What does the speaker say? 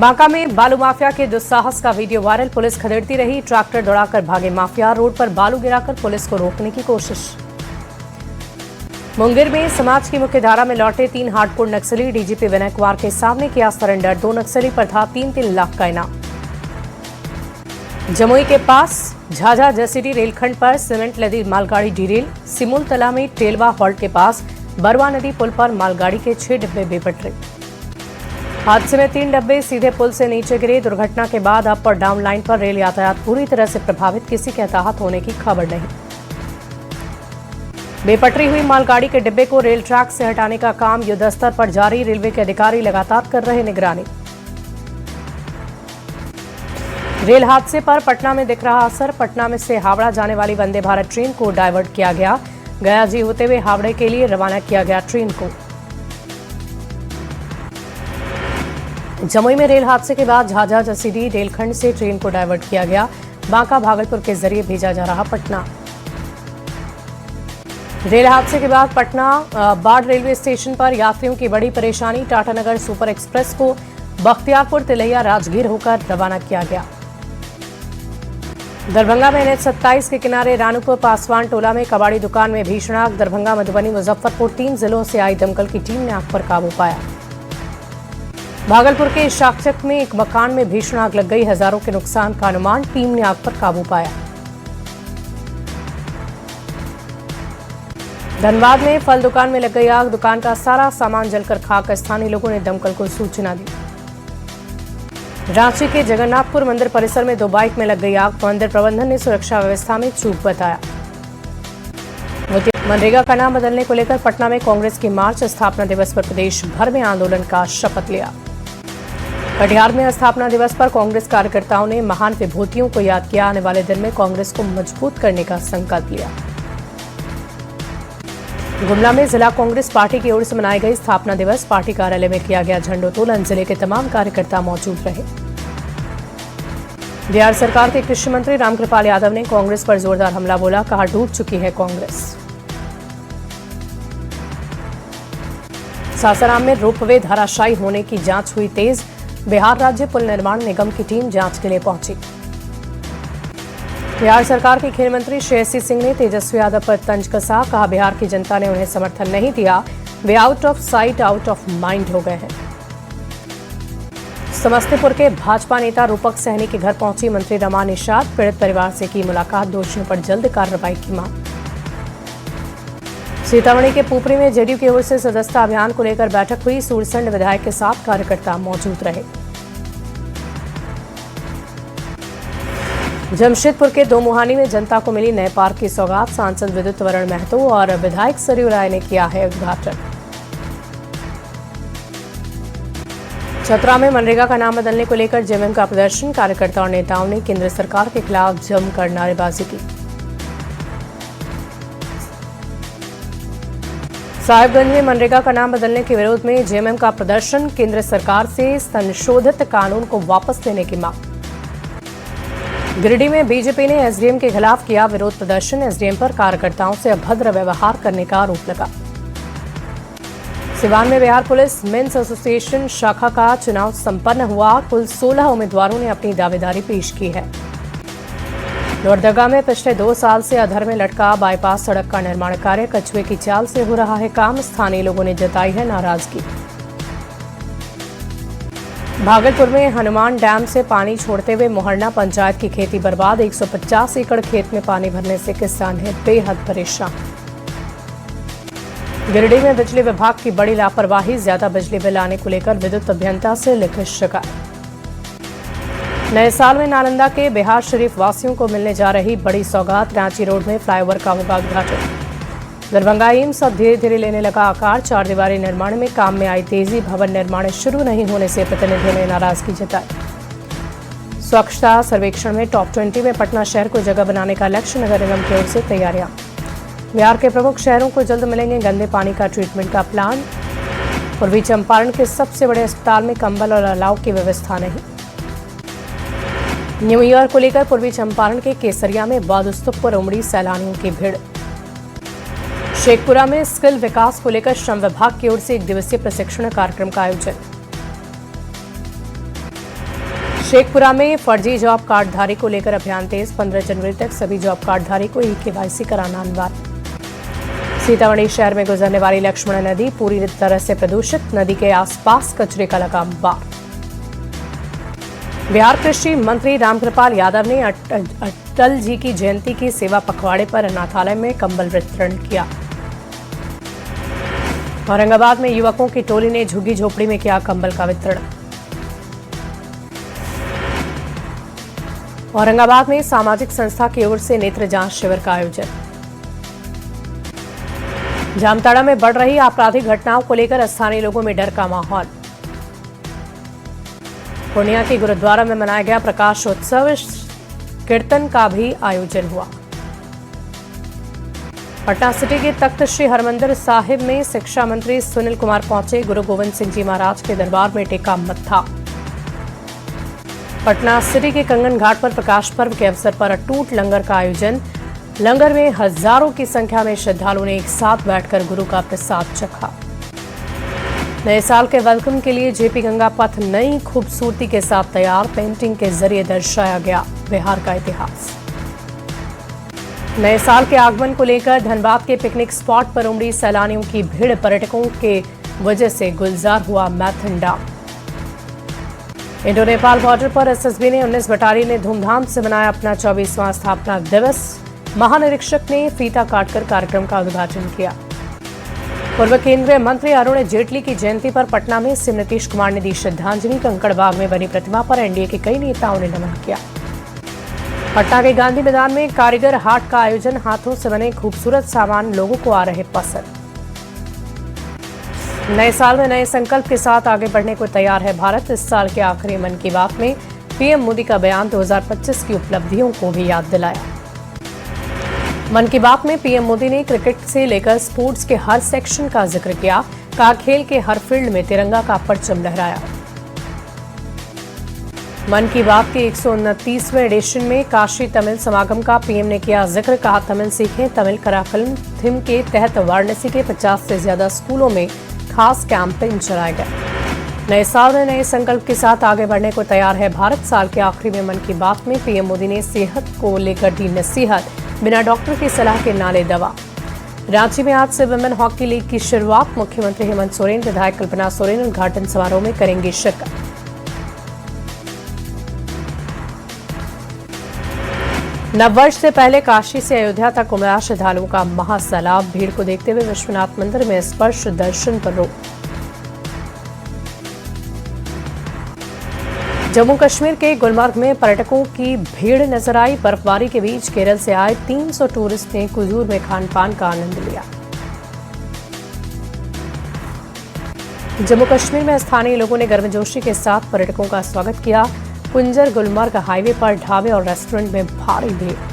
बांका में बालू माफिया के दुस्साहस का वीडियो वायरल। पुलिस खदेड़ती रही, ट्रैक्टर दौड़ाकर भागे माफिया। रोड पर बालू गिराकर पुलिस को रोकने की कोशिश। मुंगेर में समाज की मुख्यधारा में लौटे 3 हार्डकोर नक्सली। डीजीपी विनय कुमार के सामने किया सरेंडर। 2 नक्सली पर था 3-3 लाख का इनाम। जमुई के पास झाझा जसीडीह रेलखंड पर सीमेंट लदी मालगाड़ी डिरेल। सिमुल तला में टेलवा हॉल्ट के पास बरवा नदी पुल पर मालगाड़ी के 6 डिब्बे बेपटरे। हादसे में 3 डब्बे सीधे पुल से नीचे गिरे। दुर्घटना के बाद अप और डाउन लाइन पर रेल यातायात पूरी तरह से प्रभावित। किसी के हताहत होने की खबर नहीं। बेपटरी हुई मालगाड़ी के डिब्बे को रेल ट्रैक से हटाने का काम युद्ध स्तर पर जारी। रेलवे के अधिकारी लगातार कर रहे निगरानी। रेल हादसे पर पटना में दिख रहा असर। पटना में से हावड़ा जाने वाली वंदे भारत ट्रेन को डायवर्ट किया गया। गयाजी होते हुए हावड़े के लिए रवाना किया गया ट्रेन को। जमुई में रेल हादसे के बाद झाझा जसीडीह रेलखंड से ट्रेन को डायवर्ट किया गया। बांका भागलपुर के जरिए भेजा जा रहा पटना। रेल हादसे के बाद पटना बाढ़ रेलवे स्टेशन पर यात्रियों की बड़ी परेशानी। टाटानगर सुपर एक्सप्रेस को बख्तियारपुर तिलैया राजगीर होकर रवाना किया गया। दरभंगा में NH 27 के किनारे रानूपुर पासवान टोला में कबाड़ी दुकान में भीषण आग। दरभंगा, मधुबनी, मुजफ्फरपुर 3 जिलों से आई दमकल की टीम ने आग पर काबू पाया। भागलपुर के शाकचक में एक मकान में भीषण आग लग गई। हजारों के नुकसान का अनुमान। टीम ने आग पर काबू पाया। धनबाद में फल दुकान में लग गई आग। दुकान का सारा सामान जलकर खाक। स्थानीय लोगों ने दमकल को सूचना दी। रांची के जगन्नाथपुर मंदिर परिसर में 2 बाइक में लग गई आग। मंदिर प्रबंधन ने सुरक्षा व्यवस्था में चूक बताया। मनरेगा का नाम बदलने को लेकर पटना में कांग्रेस की मार्च। स्थापना दिवस पर प्रदेश भर में आंदोलन का शपथ लिया। कटिहार में स्थापना दिवस पर कांग्रेस कार्यकर्ताओं ने महान विभूतियों को याद किया। आने वाले दिन में कांग्रेस को मजबूत करने का संकल्प लिया। गुमला में जिला कांग्रेस पार्टी की ओर से मनाई गई स्थापना दिवस। पार्टी कार्यालय में किया गया झंडोत्तोलन। जिले के तमाम कार्यकर्ता मौजूद रहे। बिहार सरकार के कृषि मंत्री रामकृपाल यादव ने कांग्रेस पर जोरदार हमला बोला। कहा, डूब चुकी है कांग्रेस। सासाराम में रोपवे धराशायी होने की जांच हुई तेज। बिहार राज्य पुल निर्माण निगम की टीम जांच के लिए पहुंची। बिहार सरकार के खेल मंत्री श्रेयसी सिंह ने तेजस्वी यादव पर तंज कसा। कहा, बिहार की जनता ने उन्हें समर्थन नहीं दिया। Way out of sight out of mind हो गए हैं। समस्तीपुर के भाजपा नेता रूपक सहनी के घर पहुंची मंत्री रमा निषाद। पीड़ित परिवार से की मुलाकात। दोषियों पर जल्द कार्रवाई की मांग। सीतामढ़ी के पुपरी में जेडीयू की ओर से सदस्यता अभियान को लेकर बैठक हुई। सूरसंड विधायक के साथ कार्यकर्ता मौजूद रहे। जमशेदपुर के दोमुहानी में जनता को मिली नए पार्क की सौगात। सांसद विद्युत वरण महतो और विधायक सरयू राय ने किया है उद्घाटन। चतरा में मनरेगा का नाम बदलने को लेकर जेएमएम का प्रदर्शन। कार्यकर्ताओं और नेताओं ने केंद्र सरकार के खिलाफ जमकर नारेबाजी की। साहिबगंज में मनरेगा का नाम बदलने के विरोध में जेएमएम का प्रदर्शन। केंद्र सरकार से संशोधित कानून को वापस लेने की मांग। गिरिडीह में बीजेपी ने एसडीएम के खिलाफ किया विरोध प्रदर्शन। एसडीएम पर कार्यकर्ताओं से अभद्र व्यवहार करने का आरोप लगा। सिवान में बिहार पुलिस मेंस एसोसिएशन शाखा का चुनाव संपन्न हुआ। कुल 16 उम्मीदवारों ने अपनी दावेदारी पेश की है। लोहरदगा में पिछले 2 साल से अधर में लटका बाईपास सड़क का निर्माण कार्य कछुए की चाल से हो रहा है काम। स्थानीय लोगों ने जताई है नाराजगी। भागलपुर में हनुमान डैम से पानी छोड़ते हुए मोहरना पंचायत की खेती बर्बाद। 150 एकड़ खेत में पानी भरने से किसान है बेहद परेशान। गिरिडीह में बिजली विभाग की बड़ी लापरवाही। ज्यादा बिजली बिल आने को लेकर विद्युत अभियंता से लिखित शिकायत। नए साल में नालंदा के बिहार शरीफ वासियों को मिलने जा रही बड़ी सौगात। रांची रोड में फ्लाईओवर का होगा उद्घाटन। दरभंगा एम्स अब धीरे धीरे लेने लगा आकार। 4 दीवारी निर्माण में काम में आई तेजी। भवन निर्माण शुरू नहीं होने से प्रतिनिधियों ने नाराजगी जताई। स्वच्छता सर्वेक्षण में टॉप 20 में पटना शहर को जगह बनाने का लक्ष्य। नगर निगम की ओर से तैयारियां। बिहार के प्रमुख शहरों को जल्द मिलेंगे गंदे पानी का ट्रीटमेंट का प्लान। पूर्वी चंपारण के सबसे बड़े अस्पताल में कंबल और अलाव की व्यवस्था नहीं। न्यू ईयर को लेकर पूर्वी चंपारण के केसरिया में बौद्ध स्तूप पर उमड़ी सैलानियों की भीड़। शेखपुरा में स्किल विकास को लेकर श्रम विभाग की ओर से 1 दिवसीय प्रशिक्षण कार्यक्रम का आयोजन। शेखपुरा में फर्जी जॉब कार्डधारी को लेकर अभियान तेज। 15 जनवरी तक सभी जॉब कार्डधारी को ई-केवाईसी कराना अनिवार्य। सीतामढ़ी शहर में गुजरने वाली लक्ष्मण नदी पूरी तरह से प्रदूषित। नदी के आसपास कचरे का लगा अंबार। बिहार कृषि मंत्री रामकृपाल यादव ने अटल जी की जयंती की सेवा पखवाड़े पर अनाथालय में कंबल वितरण किया। औरंगाबाद में युवकों की टोली ने झुग्गी झोपड़ी में किया कंबल का वितरण। औरंगाबाद में सामाजिक संस्था की ओर से नेत्र जांच शिविर का आयोजन। जामताड़ा में बढ़ रही आपराधिक घटनाओं को लेकर स्थानीय लोगों में डर का माहौल। पूर्णिया के गुरुद्वारा में मनाया गया प्रकाशोत्सव, कीर्तन का भी आयोजन हुआ। पटना सिटी के तख्त श्री हरमंदिर साहिब में शिक्षा मंत्री सुनील कुमार पहुंचे। गुरु गोविंद सिंह जी महाराज के दरबार में टेका मत्था। पटना सिटी के कंगन घाट पर प्रकाश पर्व के अवसर पर अटूट लंगर का आयोजन। लंगर में हजारों की संख्या में श्रद्धालुओं ने एक साथ बैठकर गुरु का प्रसाद चखा। नए साल के वेलकम के लिए जेपी गंगा पथ नई खूबसूरती के साथ तैयार। पेंटिंग के जरिए दर्शाया गया बिहार का इतिहास। नए साल के आगमन को लेकर धनबाद के पिकनिक स्पॉट पर उमड़ी सैलानियों की भीड़। पर्यटकों के वजह से गुलजार हुआ Maithon dam. Indo Nepal border पर एसएसबी ने 19 बटालियन ने धूमधाम से मनाया अपना 24वां स्थापना दिवस। महानिरीक्षक ने फीता काटकर कार्यक्रम का उद्घाटन किया। पूर्व केंद्रीय मंत्री अरुण जेटली की जयंती पर पटना में सीएम नीतीश कुमार ने दी श्रद्धांजलि। कंकड़बाग में बनी प्रतिमा पर एनडीए के कई नेताओं ने नमन किया। पटना के गांधी मैदान में कारीगर हाट का आयोजन। हाथों से बने खूबसूरत सामान लोगों को आ रहे पसंद। नए साल में नए संकल्प के साथ आगे बढ़ने को तैयार है भारत। इस साल के आखिरी मन की बात में पीएम मोदी का बयान 2025 की उपलब्धियों को भी याद दिलाया। मन की बात में पीएम मोदी ने क्रिकेट से लेकर स्पोर्ट्स के हर सेक्शन का जिक्र किया। कहा खेल के हर फील्ड में तिरंगा का परचम लहराया। मन की बात के 129वें एडिशन में काशी तमिल समागम का पीएम ने किया जिक्र। कहा तमिल सीखें। तमिल कराकलम थीम के तहत वाराणसी के 50 से ज्यादा स्कूलों में खास कैंपेन चलाए गए। नए साल में नए संकल्प के साथ आगे बढ़ने को तैयार है भारत। साल के आखिरी में मन की बात में पीएम मोदी ने सेहत को लेकर दी नसीहत। बिना डॉक्टर की सलाह के ना ले दवा। रांची में आज से वुमेन हॉकी लीग की शुरुआत। मुख्यमंत्री हेमंत सोरेन, विधायक कल्पना सोरेन उद्घाटन समारोह में करेंगी शिरकत। नववर्ष से पहले काशी से अयोध्या तक उमड़ा श्रद्धालुओं का महासैलाब। भीड़ को देखते हुए विश्वनाथ मंदिर में स्पर्श दर्शन पर रोक। जम्मू कश्मीर के गुलमर्ग में पर्यटकों की भीड़ नजर आई। बर्फबारी के बीच केरल से आए 300 टूरिस्ट ने कुजूर में खान पान का आनंद लिया। जम्मू कश्मीर में स्थानीय लोगों ने गर्मजोशी के साथ पर्यटकों का स्वागत किया। कुंजर गुलमर्ग हाईवे पर ढाबे और रेस्टोरेंट में भारी भीड़।